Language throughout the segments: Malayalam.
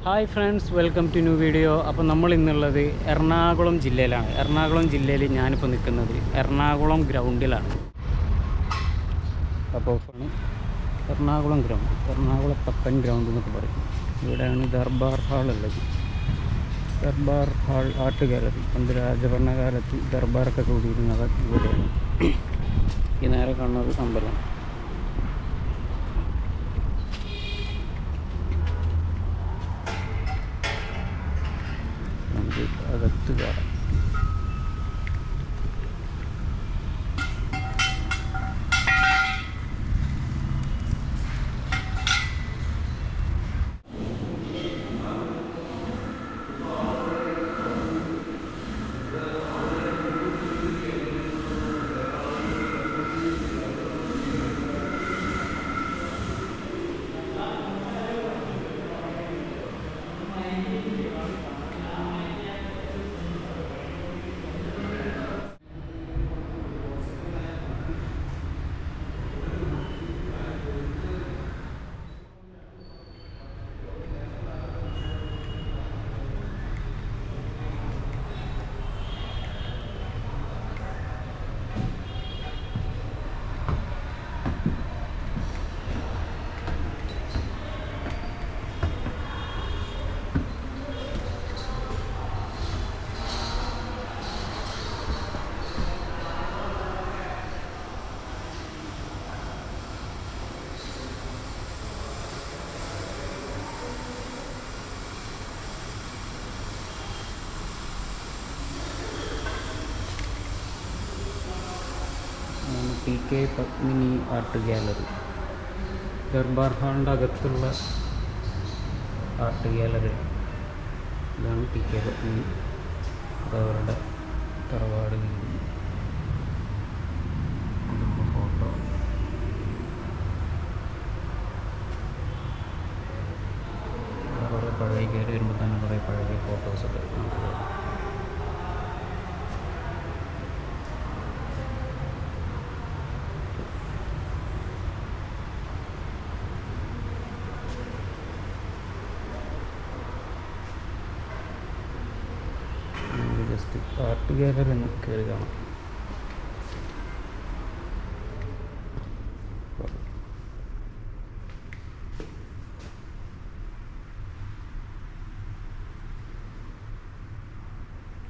Hi friends, welcome to new video. അപ്പോൾ നമ്മൾ ഇന്നുള്ളത് എറണാകുളം ജില്ലയിലാണ്. എറണാകുളം ജില്ലയിൽ ഞാനിപ്പോൾ നിൽക്കുന്നത് എറണാകുളം ഗ്രൗണ്ടിലാണ്. അപ്പോൾ എറണാകുളം ഗ്രൗണ്ട്, എറണാകുളത്തപ്പൻ ഗ്രൗണ്ട് എന്നൊക്കെ പറയും. ഇവിടെയാണ് ദർബാർ ഹാൾ ഉള്ളത്. Durbar hall art gallery. പണ്ട് രാജഭരണകാലത്ത് ദർബാറൊക്കെ കൂടിയിരുന്നത് ഇവിടെയാണ്. ഈ നേരെ കാണുന്നത് അമ്പലം. അകത്ത് കയറാം. PK Padmini art gallery. Darbar ഹാളിൻ്റെ അകത്തുള്ള ആർട്ട് ഗാലറി. ഇതാണ് PK പത്മിനി. അതവരുടെ തറവാട് വീട്. ഫോട്ടോ. കുറേ പഴയ കയറി വരുമ്പോൾ തന്നെ കുറേ പഴയ ഫോട്ടോസൊക്കെ നമുക്ക് ജസ്റ്റ് ആർട്ട് ഗാലറി ഒന്ന് കയറി കാണാം.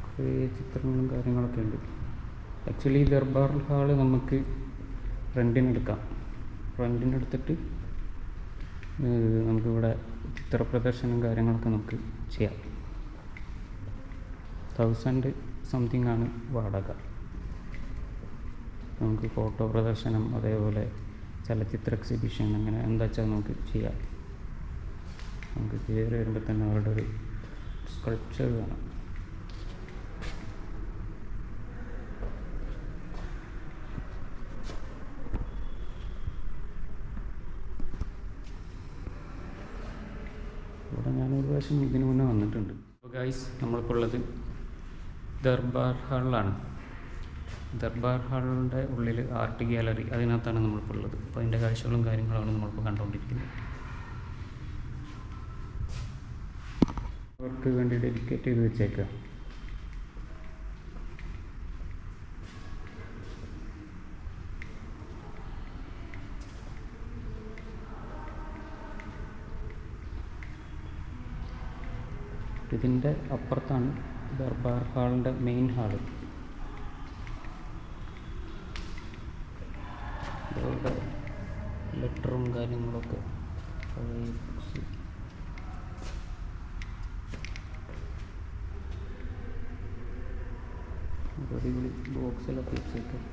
കുറേ ചിത്രങ്ങളും കാര്യങ്ങളൊക്കെ ഉണ്ട്. ആക്ച്വലി ദർബാർ ഹാള് നമുക്ക് റെൻറ്റിനെടുക്കാം. റെൻറ്റിനെടുത്തിട്ട് നമുക്കിവിടെ ചിത്ര പ്രദർശനം കാര്യങ്ങളൊക്കെ നമുക്ക് ചെയ്യാം. 1000 സംതിങ് ആണ് വാടക. നമുക്ക് ഫോട്ടോ പ്രദർശനം, അതേപോലെ ചലച്ചിത്ര എക്സിബിഷൻ, അങ്ങനെ എന്താ വെച്ചാൽ നമുക്ക് ചെയ്യാം. നമുക്ക് കയറി വരുമ്പോൾ തന്നെ അവരുടെ ഒരു സ്കൾപ്ചർ കാണാം. ഇവിടെ ഞാനൊരു പ്രാവശ്യം ഇതിനു മുന്നേ വന്നിട്ടുണ്ട്. അപ്പോൾ ഗൈസ്, നമ്മളിപ്പോൾ ഉള്ളത് ദർബാർ ഹാളിലാണ്. ദർബാർ ഹാളിൻ്റെ ഉള്ളിൽ ആർട്ട് ഗാലറി, അതിനകത്താണ് നമ്മളിപ്പോൾ ഉള്ളത്. അപ്പോൾ അതിൻ്റെ കാഴ്ചകളും കാര്യങ്ങളാണ് നമ്മളിപ്പോൾ കണ്ടുകൊണ്ടിരിക്കുന്നത്. അവർക്ക് വേണ്ടി ഡെഡിക്കേറ്റ് ചെയ്ത് വെച്ചേക്കുക. ഇതിൻ്റെ അപ്പുറത്താണ് ദർബാർ ഹാളിൻ്റെ മെയിൻ ഹാള്. ഇതോടെ ലെറ്ററും കാര്യങ്ങളൊക്കെ പഴയ ബുക്സ്. അടിപൊളി ബോക്സിലൊക്കെ വെച്ചേക്കാം.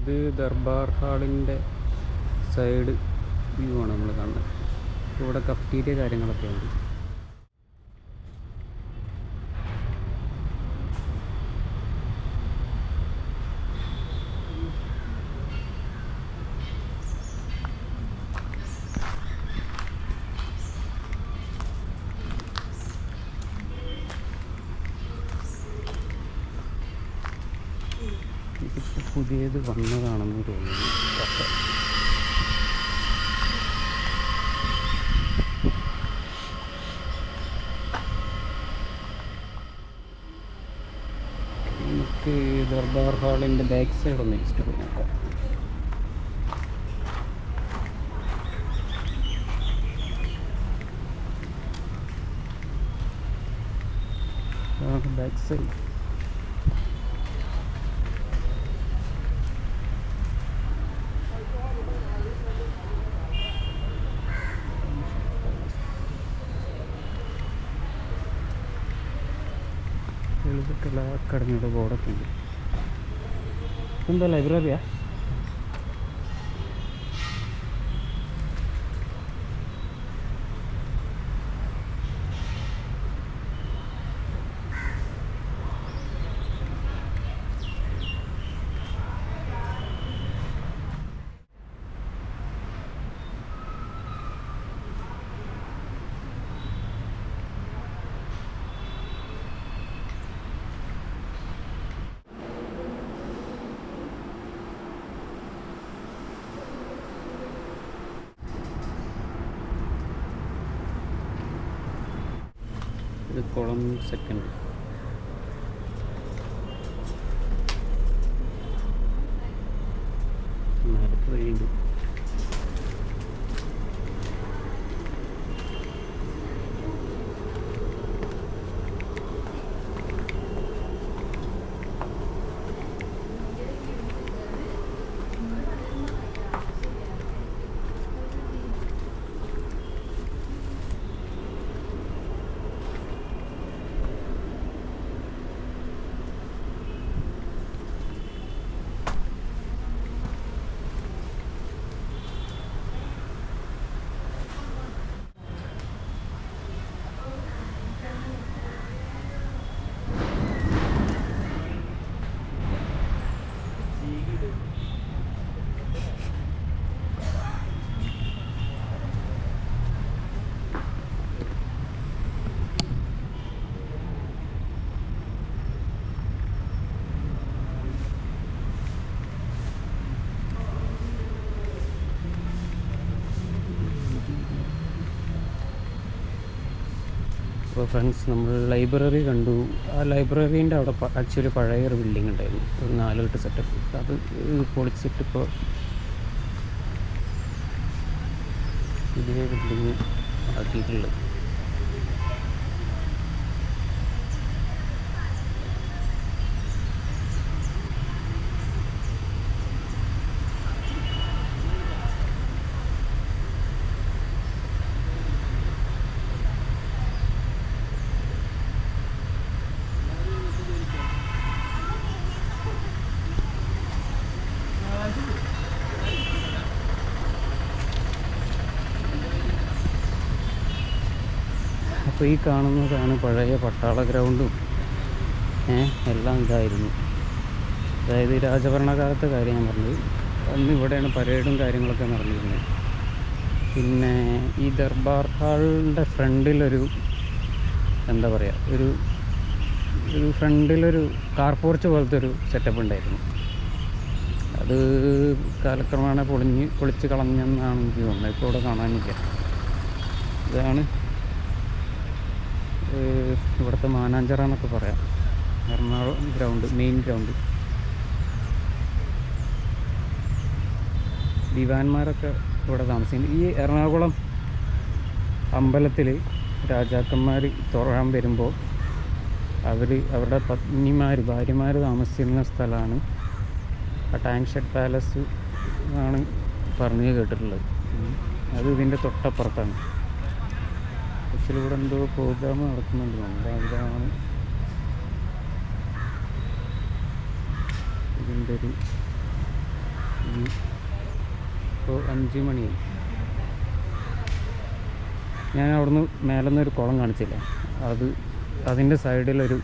ഇത് ദർബാർ ഹാളിൻ്റെ സൈഡ് വ്യൂ ആണ് നമ്മൾ കാണുന്നത്. ഇവിടെ കഫ്റ്റീരിയ കാര്യങ്ങളൊക്കെ ഉണ്ട്. ഇതിപ്പോൾ പുതിയത് വന്നതാണെന്ന് തോന്നുന്നു. നമുക്ക് ദർബാർ ഹാളിൻ്റെ ബാക്ക് സൈഡ് ഒന്ന് ജസ്റ്റ് പോയി നോക്കാം. ബാക്ക് സൈഡ് എഴുതിട്ടുള്ള അക്കാഡമിയുടെ ബോർഡൊക്കെ ഉണ്ട്. എന്താ ലൈബ്രറിയാ? ഇത് കുളം സെക്കൻഡ്. നേരത്തെ വഴിയുണ്ട്. അപ്പോൾ ഫ്രണ്ട്സ്, നമ്മൾ ലൈബ്രറി കണ്ടു. ആ ലൈബ്രറീൻ്റെ അവിടെ ആക്ച്വലി പഴയൊരു ബിൽഡിംഗ് ഉണ്ടായിരുന്നു, ഒരു 4 സെറ്റപ്പ്. അത് പൊളിച്ചിട്ടിപ്പോൾ പുതിയ ബിൽഡിങ് ആക്കിയിട്ടുള്ളത്. അപ്പോൾ ഈ കാണുന്നതാണ് പഴയ പട്ടാള ഗ്രൗണ്ടും എല്ലാം ഇതായിരുന്നു. അതായത് രാജഭരണകാലത്തെ കാര്യം ഞാൻ പറഞ്ഞത്. അന്ന് ഇവിടെയാണ് പരേഡും കാര്യങ്ങളൊക്കെ നടന്നിരുന്നത്. പിന്നെ ഈ ദർബാർ ഹാളിൻ്റെ ഫ്രണ്ടിലൊരു എന്താ പറയുക, ഒരു ഫ്രണ്ടിലൊരു കാർ പോർച്ച് പോലത്തെ ഒരു സെറ്റപ്പ് ഉണ്ടായിരുന്നു. അത് കാലക്രമേണ പൊളിച്ച് കളഞ്ഞെന്നാണ് എനിക്ക് തോന്നുന്നത്. ഇപ്പോൾ ഇവിടെ കാണാനില്ല. ഇതാണ് ഇവിടുത്തെ മാനാഞ്ചിറ എന്നൊക്കെ പറയാം, എറണാകുളം ഗ്രൗണ്ട്, മെയിൻ ഗ്രൗണ്ട്. ദിവാന്മാരൊക്കെ ഇവിടെ താമസിക്കുന്നു. ഈ എറണാകുളം അമ്പലത്തിൽ രാജാക്കന്മാർ തൊഴാൻ വരുമ്പോൾ അവരുടെ ഭാര്യമാർ താമസിക്കുന്ന സ്ഥലമാണ് ആ ടാങ്ക് ഷെഡ് പാലസ് ആണ് പറഞ്ഞു കേട്ടിട്ടുള്ളത്. അത് ഇതിൻ്റെ തൊട്ടപ്പുറത്താണ്. ആക്ച്വലി ഇവിടെ എന്തോ പ്രോഗ്രാം നടക്കുന്നുണ്ട്. അതാണ് ഇതിൻ്റെ ഒരു കഴിഞ്ഞു. ഇപ്പോൾ 5 മണിയായി. ഞാൻ അവിടുന്ന് മേലെ നിന്നൊരു കുളം കാണിച്ചില്ലേ, അതിൻ്റെ സൈഡിലൊരു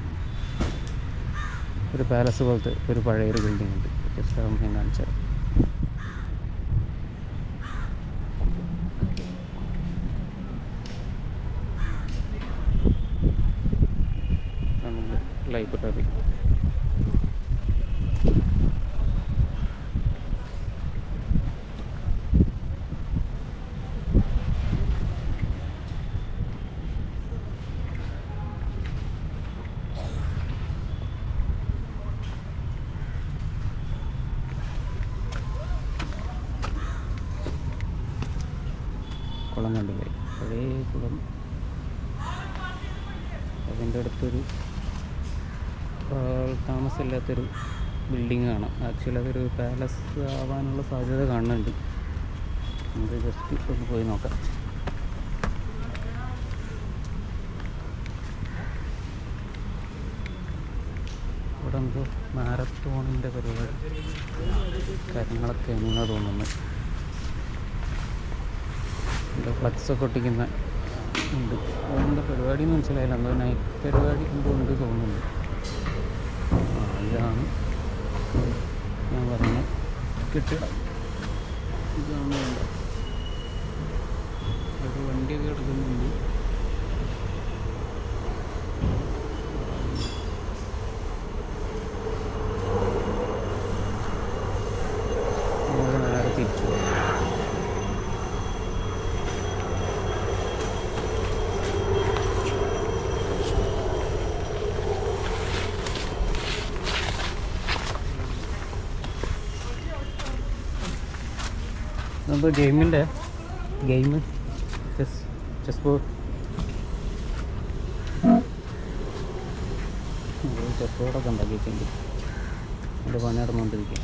പാലസ് പോലത്തെ ഒരു പഴയൊരു ബിൽഡിംഗ് ഉണ്ട്. ജസ്റ്റ് അതൊന്ന് ഞാൻ കാണിച്ചത്. ലൈബ്രറി. കുളം കണ്ടില്ലേ, പഴയ കുളം. അതിൻ്റെ അടുത്തൊരു താമസമില്ലാത്തൊരു ബിൽഡിങ് കാണാം. ആക്ച്വലി അതൊരു പാലസ് ആവാനുള്ള സാധ്യത കാണുന്നുണ്ട്. നമുക്ക് ജസ്റ്റ് ഒന്ന് പോയി നോക്കാം. ഇവിടെ എന്തോ മാരത്തോണിൻ്റെ പരിപാടി കാര്യങ്ങളൊക്കെയാണെന്നാണ് തോന്നുന്നത്. എന്തോ ഫ്ലക്സൊക്കെ ഒട്ടിക്കുന്ന ഉണ്ട്. എന്താ പരിപാടി എന്ന് മനസ്സിലായില്ല. എന്തോ നൈറ്റ് പരിപാടി എന്തോ ഉണ്ട് തോന്നുന്നുണ്ട്. ഇതാണ് ഞാൻ പറഞ്ഞ കെട്ടിടം. ഇതാണ് വേണ്ട. ഒരു വണ്ടിയൊക്കെ കിടക്കുന്നുണ്ട്. നേരെ തിരിച്ചു. എന്തോ ഗെയിമിൻ്റെ ചെസ് ബോർഡ്. ചെസ് ബോർഡൊക്കെ ഉണ്ടാക്കി വെച്ചിട്ടുണ്ട്. അത് പണി നടന്നുകൊണ്ടിരിക്കുക.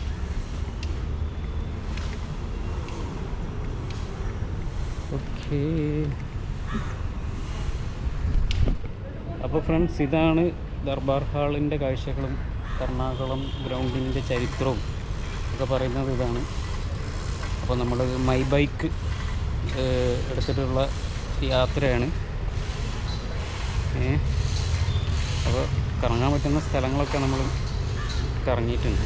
ഓക്കേ, അപ്പോൾ ഫ്രണ്ട്സ്, ഇതാണ് ദർബാർ ഹാളിൻ്റെ കാഴ്ചകളും എറണാകുളം ഗ്രൗണ്ടിൻ്റെ ചരിത്രവും ഒക്കെ പറയുന്നത് ഇതാണ്. അപ്പോൾ നമ്മൾ മൈ ബൈക്ക് എടുത്തിട്ടുള്ള യാത്രയാണ്. അപ്പോൾ കറങ്ങാൻ പറ്റുന്ന സ്ഥലങ്ങളൊക്കെ നമ്മൾ കറങ്ങിയിട്ടുണ്ട്.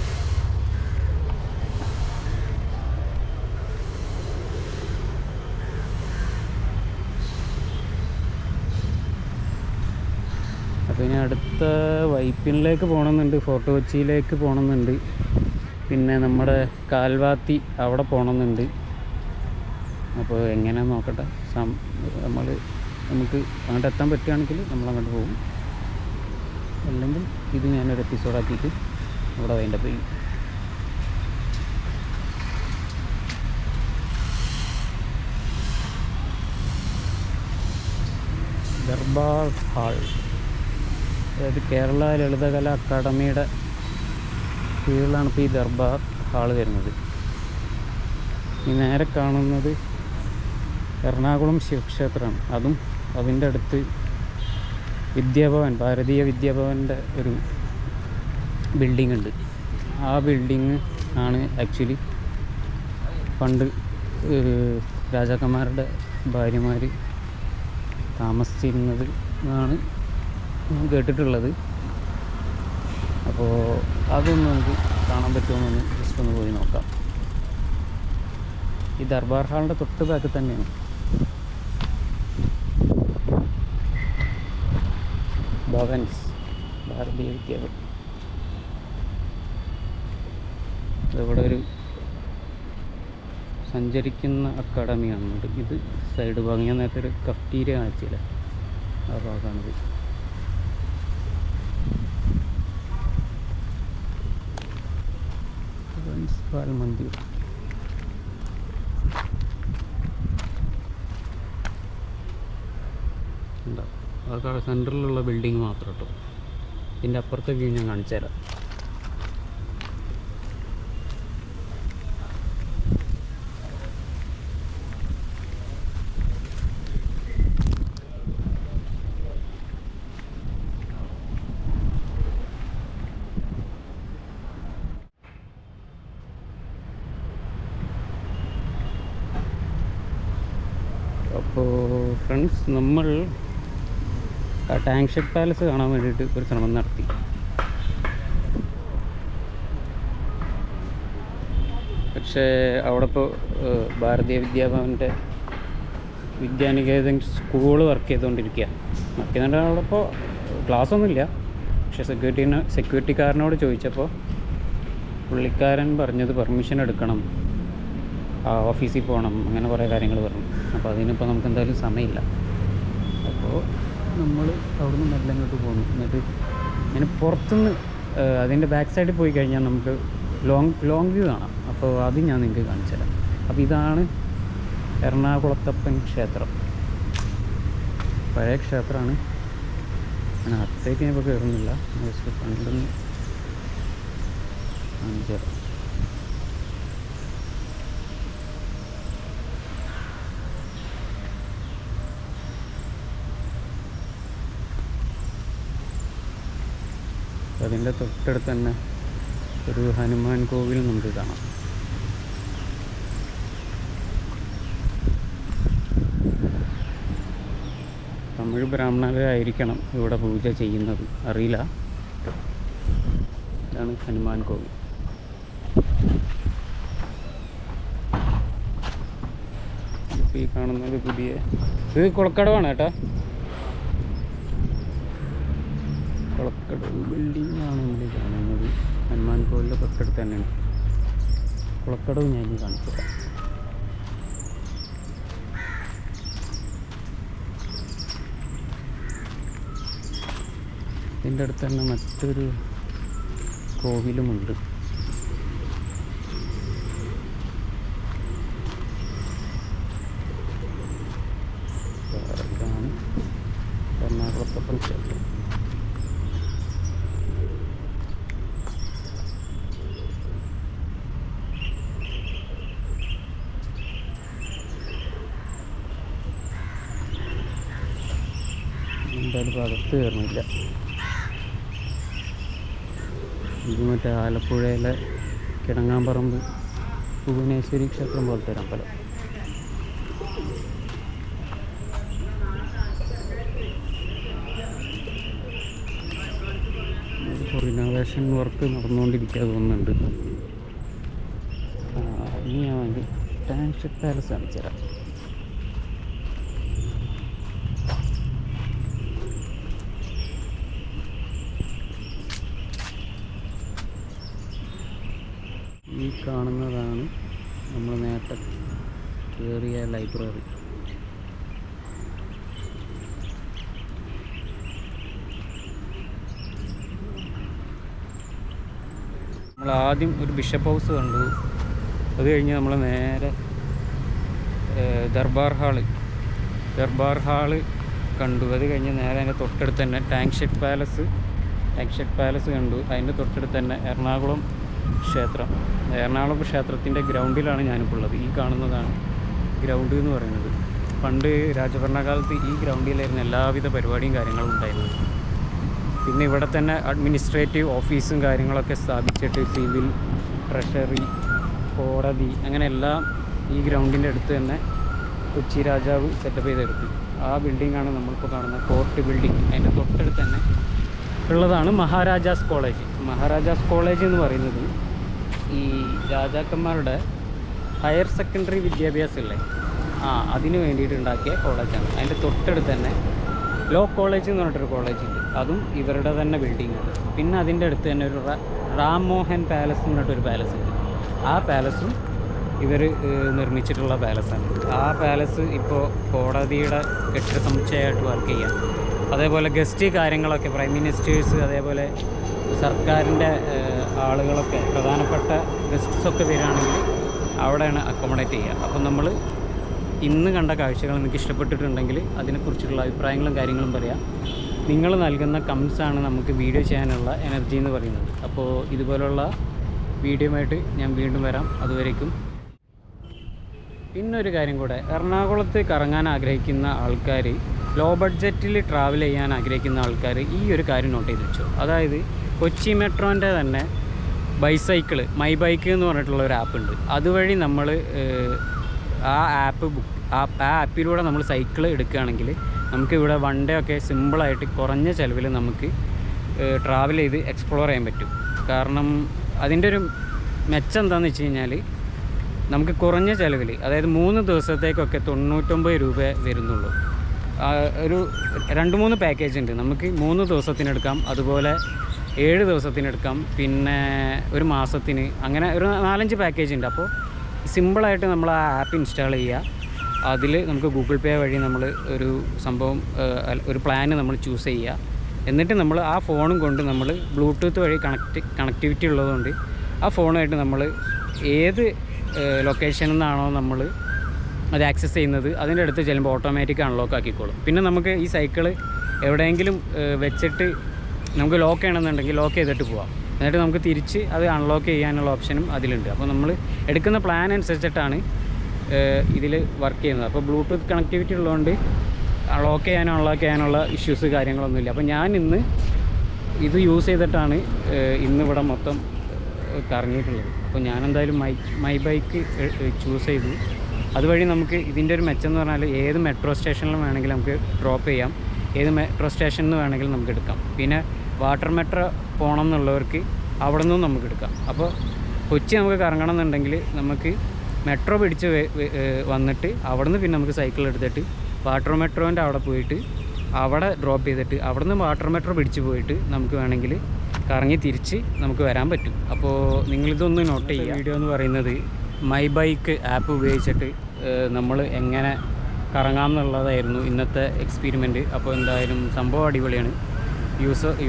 അപ്പോൾ ഇനി അടുത്ത വൈപ്പിനിലേക്ക് പോകണമെന്നുണ്ട്, ഫോർട്ട് കൊച്ചിയിലേക്ക് പോകണമെന്നുണ്ട്, പിന്നെ നമ്മുടെ കാൽവാത്തി അവിടെ പോകണമെന്നുണ്ട്. അപ്പോൾ എങ്ങനെയാണെന്ന് നോക്കട്ടെ. നമുക്ക് അങ്ങോട്ട് എത്താൻ പറ്റുകയാണെങ്കിൽ നമ്മളങ്ങോട്ട് പോകും. അല്ലെങ്കിൽ ഇത് ഞാനൊരു എപ്പിസോഡാക്കിയിട്ട് അവിടെ വൈൻഡപ്പ് ചെയ്യും. ദർബാർ ഹാൾ, അതായത് കേരള ലളിതകലാ അക്കാദമിയുടെ കീഴിലാണ് ഇപ്പോൾ ഈ ദർബാർ ഹാൾ വരുന്നത്. ഈ നേരെ കാണുന്നത് എറണാകുളം ശിവക്ഷേത്രമാണ്. അതിൻ്റെ അടുത്ത് വിദ്യാഭവൻ, ഭാരതീയ വിദ്യാഭവൻ്റെ ഒരു ബിൽഡിംഗ് ഉണ്ട്. ആ ബിൽഡിങ് ആണ് ആക്ച്വലി പണ്ട് രാജാക്കന്മാരുടെ ഭാര്യമാർ താമസിച്ചിരുന്നത് എന്നാണ് ഞാൻ കേട്ടിട്ടുള്ളത്. അപ്പോൾ അതൊന്ന് നമുക്ക് കാണാൻ പറ്റുമെന്നൊന്ന് ജസ്റ്റ് ഒന്ന് പോയി നോക്കാം. ഈ ദർബാർ ഹാളിൻ്റെ തൊട്ട് ബാക്കിൽ തന്നെയാണ്. ഭവൻസ്, ഭാരതീയ വിദ്യാഭവൻ. ഇവിടെ ഒരു സഞ്ചരിക്കുന്ന അക്കാഡമി കാണുന്നുണ്ട്. ഇത് സൈഡ് ഭാഗം. ഞാൻ നേരത്തെ ഒരു കഫ്റ്റീരിയ കാണിച്ചില്ല, ആ ഭാഗമാണിത്. പാൽ മന്ദിർ. എന്താ അതൊക്കെ സെൻറ്ററിലുള്ള ബിൽഡിങ് മാത്രം കേട്ടോ. ഇതിൻ്റെ അപ്പുറത്തെ വ്യൂ ഞാൻ കാണിച്ചു തരാം. ഫ്രണ്ട്സ്, നമ്മൾ ടാങ്ക് ഷെഡ് പാലസ് കാണാൻ വേണ്ടിയിട്ട് ഒരു ശ്രമം നടത്തി. പക്ഷേ അവിടെ ഇപ്പോൾ ഭാരതീയ വിദ്യാഭവൻ്റെ വിദ്യാനികേതൻ സ്കൂൾ വർക്ക് ചെയ്തുകൊണ്ടിരിക്കുക. വർക്ക് ചെയ്തുകൊണ്ട് അവിടെ ഇപ്പോൾ ക്ലാസ്സൊന്നുമില്ല. പക്ഷേ സെക്യൂരിറ്റിക്കാരനോട് ചോദിച്ചപ്പോൾ പുള്ളിക്കാരൻ പറഞ്ഞത് പെർമിഷൻ എടുക്കണം, ഓഫീസിൽ പോകണം, അങ്ങനെ കുറേ കാര്യങ്ങൾ പറഞ്ഞു. അപ്പോൾ അതിനിപ്പോൾ നമുക്ക് എന്തായാലും സമയമില്ല. അപ്പോൾ നമ്മൾ അവിടുന്ന് മെല്ലെ ഇങ്ങോട്ട് പോകുന്നു. എന്നിട്ട് ഞാൻ പുറത്തുനിന്ന് അതിൻ്റെ ബാക്ക് സൈഡിൽ പോയി കഴിഞ്ഞാൽ നമുക്ക് ലോങ് വ്യൂ കാണാം. അപ്പോൾ അത് ഞാൻ നിങ്ങൾക്ക് കാണിച്ചു തരാം. അപ്പോൾ ഇതാണ് എറണാകുളത്തപ്പൻ ക്ഷേത്രം. പഴയ ക്ഷേത്രമാണ്. ഞാൻ അകത്തേക്ക് ഞാൻ ഇപ്പോൾ കയറുന്നില്ല. ജസ്റ്റ് ഫ്രണ്ടിൽ കാണിച്ചു തരാം. അതിൻ്റെ തൊട്ടടുത്ത് തന്നെ ഒരു ഹനുമാൻ കോവിൽ നമുക്ക് കാണാം. തമിഴ് ബ്രാഹ്മണരായിരിക്കണം ഇവിടെ പൂജ ചെയ്യുന്നത്, അറിയില്ല. ഇതാണ് ഹനുമാൻ കോവിൽ. ഇപ്പോൾ ഈ കാണുന്നത് ഇത് കുളക്കടവാണ് കേട്ടോ. കുളക്കടവ് ബിൽഡിങ്ങാണ് നമ്മൾ കാണുന്നത്. ഹനുമാൻ കോവിലിൻ്റെ തൊട്ടടുത്ത് തന്നെയാണ് കുളക്കടവ്. ഞാൻ ഇനി കാണിച്ചു തരാം. ഇതിൻ്റെ അടുത്ത് തന്നെ മറ്റൊരു കോവിലുമുണ്ട്. ഇതാണ് എറണാകുളത്തപ്പൻ ക്ഷേത്രം. എന്തായാലും അകത്ത് കയറുന്നില്ല. ഇത് മറ്റേ ആലപ്പുഴയിലെ കിടങ്ങാമ്പറമ്പ് ഭുവനേശ്വരി ക്ഷേത്രം പോലത്തെ ഒരു അമ്പലം. റിനോവേഷൻ വർക്ക് നടന്നുകൊണ്ടിരിക്കുക തോന്നുന്നുണ്ട്. ഇനി ഞാൻ വേണ്ടി ടാങ്ക് ഷെഡ് പാലസ് കാണിച്ചു തരാം. ഈ കാണുന്നതാണ് നമ്മൾ നേരത്തെ കയറിയ ലൈബ്രറി. നമ്മൾ ആദ്യം ഒരു ബിഷപ്പ് ഹൗസ് കണ്ടു. അത് കഴിഞ്ഞ് നമ്മൾ നേരെ ദർബാർ ഹാള് കണ്ടു. അത് കഴിഞ്ഞ് നേരെ അതിൻ്റെ തൊട്ടടുത്ത് തന്നെ ടാങ്ക് ഷെഡ് പാലസ് കണ്ടു. അതിൻ്റെ തൊട്ടടുത്ത് തന്നെ എറണാകുളം ക്ഷേത്രത്തിൻ്റെ ഗ്രൗണ്ടിലാണ് ഞാനിപ്പോൾ ഉള്ളത്. ഈ കാണുന്നതാണ് ഗ്രൗണ്ട് എന്ന് പറയുന്നത്. പണ്ട് രാജഭരണകാലത്ത് ഈ ഗ്രൗണ്ടിലായിരുന്നു എല്ലാവിധ പരിപാടിയും കാര്യങ്ങളും ഉണ്ടായിരുന്നത്. പിന്നെ ഇവിടെ തന്നെ അഡ്മിനിസ്ട്രേറ്റീവ് ഓഫീസും കാര്യങ്ങളൊക്കെ സ്ഥാപിച്ചിട്ട് സിവിൽ, ട്രഷറി, കോടതി, അങ്ങനെ എല്ലാം ഈ ഗ്രൗണ്ടിൻ്റെ അടുത്ത് തന്നെ കൊച്ചി രാജാവ് സെറ്റപ്പ് ചെയ്തെടുത്തു. ആ ബിൽഡിങ്ങാണ് നമ്മളിപ്പോൾ കാണുന്ന കോർട്ട് ബിൽഡിംഗ്. അതിൻ്റെ തൊട്ടടുത്ത് തന്നെ ഉള്ളതാണ് മഹാരാജാസ് കോളേജ് എന്ന് പറയുന്നത് ഈ രാജാക്കന്മാരുടെ ഹയർ സെക്കൻഡറി വിദ്യാഭ്യാസമില്ലേ, അതിന് വേണ്ടിയിട്ട് ഉണ്ടാക്കിയ കോളേജാണ്. അതിൻ്റെ തൊട്ടടുത്ത് തന്നെ ലോ കോളേജ് എന്ന് പറഞ്ഞിട്ടൊരു കോളേജുണ്ട്. അതും ഇവരുടെ തന്നെ ബിൽഡിങ്ങാണ്. പിന്നെ അതിൻ്റെ അടുത്ത് തന്നെ ഒരു റാം മോഹൻ പാലസ് എന്ന് പറഞ്ഞിട്ടൊരു പാലസ് ഉണ്ട്. ആ പാലസും ഇവർ നിർമ്മിച്ചിട്ടുള്ള പാലസാണ്. ആ പാലസ് ഇപ്പോൾ കോടതിയുടെ കെട്ടിട സമുച്ചയമായിട്ട് വർക്ക് ചെയ്യാം. അതേപോലെ ഗസ്റ്റ് കാര്യങ്ങളൊക്കെ പ്രൈം മിനിസ്റ്റേഴ്സ്, അതേപോലെ സർക്കാരിൻ്റെ ആളുകളൊക്കെ, പ്രധാനപ്പെട്ട ഗസ്റ്റ്സൊക്കെ വരികയാണെങ്കിൽ അവിടെയാണ് അക്കോമഡേറ്റ് ചെയ്യുക. അപ്പം നമ്മൾ ഇന്ന് കണ്ട കാഴ്ചകൾ നിങ്ങൾക്ക് ഇഷ്ടപ്പെട്ടിട്ടുണ്ടെങ്കിൽ അതിനെക്കുറിച്ചുള്ള അഭിപ്രായങ്ങളും കാര്യങ്ങളും പറയാം. നിങ്ങൾ നൽകുന്ന കമൻസാണ് നമുക്ക് വീഡിയോ ചെയ്യാനുള്ള എനർജി എന്ന് പറയുന്നത്. അപ്പോൾ ഇതുപോലുള്ള വീഡിയോയുമായിട്ട് ഞാൻ വീണ്ടും വരാം. അതുവരേക്കും. പിന്നൊരു കാര്യം കൂടെ, എറണാകുളത്ത് കറങ്ങാൻ ആഗ്രഹിക്കുന്ന ആൾക്കാർ, ലോ ബഡ്ജറ്റിൽ ട്രാവൽ ചെയ്യാൻ ആഗ്രഹിക്കുന്ന ആൾക്കാർ ഈ ഒരു കാര്യം നോട്ട് ചെയ്ത് വെച്ചു. അതായത് കൊച്ചി മെട്രോൻ്റെ തന്നെ മൈ ബൈക്ക് എന്ന് പറഞ്ഞിട്ടുള്ള ഒരു ആപ്പ് ഉണ്ട്. അതുവഴി നമ്മൾ ആ ആപ്പ് ആ ആപ്പിലൂടെ നമ്മൾ സൈക്കിൾ എടുക്കുകയാണെങ്കിൽ നമുക്ക് ഇവിടെ വൺ ഡേ ഒക്കെ സിമ്പിളായിട്ട് കുറഞ്ഞ ചിലവിൽ നമുക്ക് ട്രാവൽ ചെയ്ത് എക്സ്പ്ലോർ ചെയ്യാൻ പറ്റും. കാരണം അതിൻ്റെ ഒരു മെച്ചം എന്താണെന്ന് വെച്ച് കഴിഞ്ഞാൽ നമുക്ക് കുറഞ്ഞ ചിലവിൽ, അതായത് 3 ദിവസത്തേക്കൊക്കെ 99 രൂപ വരുന്നുള്ളൂ. ഒരു 2-3 പാക്കേജ് ഉണ്ട്. നമുക്ക് 3 ദിവസത്തിനെടുക്കാം, അതുപോലെ 7 ദിവസത്തിനെടുക്കാം, പിന്നെ ഒരു മാസത്തിന്, അങ്ങനെ ഒരു 4-5 പാക്കേജ് ഉണ്ട്. അപ്പോൾ സിമ്പിളായിട്ട് നമ്മൾ ആ ആപ്പ് ഇൻസ്റ്റാൾ ചെയ്യുക. അതിൽ നമുക്ക് ഗൂഗിൾ പേ വഴി നമ്മൾ ഒരു സംഭവം, ഒരു പ്ലാന് നമ്മൾ ചൂസ് ചെയ്യുക. എന്നിട്ട് നമ്മൾ ആ ഫോണും കൊണ്ട് നമ്മൾ ബ്ലൂടൂത്ത് വഴി കണക്ടിവിറ്റി ഉള്ളതുകൊണ്ട് ആ ഫോണുമായിട്ട് നമ്മൾ ഏത് ലൊക്കേഷനിൽ നിന്നാണോ നമ്മൾ അത് ആക്സസ് ചെയ്യുന്നത് അതിൻ്റെ അടുത്ത് ചെല്ലുമ്പോൾ ഓട്ടോമാറ്റിക് അൺലോക്ക് ആക്കിക്കോളും. പിന്നെ നമുക്ക് ഈ സൈക്കിള് എവിടെയെങ്കിലും വെച്ചിട്ട് നമുക്ക് ലോക്ക് ചെയ്യണമെന്നുണ്ടെങ്കിൽ ലോക്ക് ചെയ്തിട്ട് പോവാം. എന്നിട്ട് നമുക്ക് തിരിച്ച് അത് അൺലോക്ക് ചെയ്യാനുള്ള ഓപ്ഷനും അതിലുണ്ട്. അപ്പോൾ നമ്മൾ എടുക്കുന്ന പ്ലാൻ അനുസരിച്ചിട്ടാണ് ഇതിൽ വർക്ക് ചെയ്യുന്നത്. അപ്പോൾ ബ്ലൂടൂത്ത് കണക്ടിവിറ്റി ഉള്ളതുകൊണ്ട് ലോക്ക് ചെയ്യാനോ അൺലോക്ക് ചെയ്യാനുള്ള ഇഷ്യൂസ് കാര്യങ്ങളൊന്നുമില്ല. അപ്പോൾ ഞാൻ ഇന്ന് ഇത് യൂസ് ചെയ്തിട്ടാണ് ഇന്നിവിടെ മൊത്തം കറങ്ങിയിട്ടുള്ളത്. അപ്പോൾ ഞാനെന്തായാലും മൈ ബൈക്ക് ചൂസ് ചെയ്തു. അതുവഴി നമുക്ക് ഇതിൻ്റെ ഒരു മെച്ചം എന്ന് പറഞ്ഞാൽ ഏത് മെട്രോ സ്റ്റേഷനിലും വേണമെങ്കിൽ നമുക്ക് ഡ്രോപ്പ് ചെയ്യാം, ഏത് മെട്രോ സ്റ്റേഷനിൽ നിന്ന് വേണമെങ്കിലും നമുക്ക് എടുക്കാം. പിന്നെ വാട്ടർ മെട്രോ പോകണം എന്നുള്ളവർക്ക് അവിടെ നിന്നും നമുക്ക് എടുക്കാം. അപ്പോൾ കൊച്ചി നമുക്ക് കറങ്ങണം എന്നുണ്ടെങ്കിൽ നമുക്ക് മെട്രോ പിടിച്ച് വന്നിട്ട് അവിടെ നിന്ന് പിന്നെ നമുക്ക് സൈക്കിൾ എടുത്തിട്ട് വാട്ടർ മെട്രോൻ്റെ അവിടെ പോയിട്ട് അവിടെ ഡ്രോപ്പ് ചെയ്തിട്ട് അവിടെ നിന്ന് വാട്ടർ മെട്രോ പിടിച്ച് പോയിട്ട് നമുക്ക് വേണമെങ്കിൽ കറങ്ങി തിരിച്ച് നമുക്ക് വരാൻ പറ്റും. അപ്പോൾ നിങ്ങളിതൊന്ന് നോട്ട് ചെയ്യുക. വീഡിയോ എന്ന് പറയുന്നത് മൈ ബൈക്ക് ആപ്പ് ഉപയോഗിച്ചിട്ട് നമ്മൾ എങ്ങനെ കറങ്ങാം എന്നുള്ളതായിരുന്നു ഇന്നത്തെ എക്സ്പീരിമെൻറ്റ്. അപ്പോൾ എന്തായാലും സംഭവം അടിപൊളിയാണ്,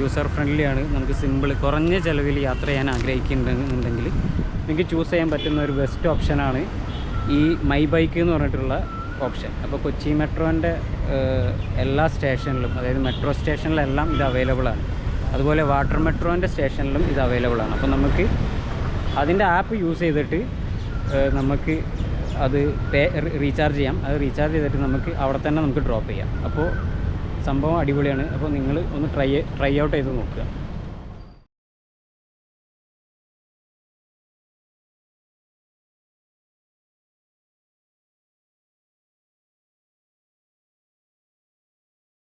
യൂസർ ഫ്രണ്ട്ലിയാണ്. നമുക്ക് സിമ്പിൾ കുറഞ്ഞ ചിലവിൽ യാത്ര ചെയ്യാൻ ആഗ്രഹിക്കുന്നുണ്ടെങ്കിൽ നിങ്ങൾക്ക് ചൂസ് ചെയ്യാൻ പറ്റുന്ന ഒരു ബെസ്റ്റ് ഓപ്ഷനാണ് ഈ മൈ ബൈക്ക് എന്ന് പറഞ്ഞിട്ടുള്ള ഓപ്ഷൻ. അപ്പോൾ കൊച്ചി മെട്രോൻ്റെ എല്ലാ സ്റ്റേഷനിലും, അതായത് മെട്രോ സ്റ്റേഷനിലെല്ലാം ഇത് അവൈലബിൾ ആണ്. അതുപോലെ വാട്ടർ മെട്രോൻ്റെ സ്റ്റേഷനിലും ഇത് അവൈലബിൾ ആണ്. അപ്പോൾ നമുക്ക് അതിൻ്റെ ആപ്പ് യൂസ് ചെയ്തിട്ട് നമുക്ക് അത് റീചാർജ് ചെയ്യാം. അത് റീചാർജ് ചെയ്തിട്ട് നമുക്ക് അവിടെ തന്നെ നമുക്ക് ഡ്രോപ്പ് ചെയ്യാം. അപ്പോൾ സംഭവം അടിപൊളിയാണ്. അപ്പോൾ നിങ്ങൾ ഒന്ന് ട്രൈ ഔട്ട് ചെയ്ത് നോക്കുക.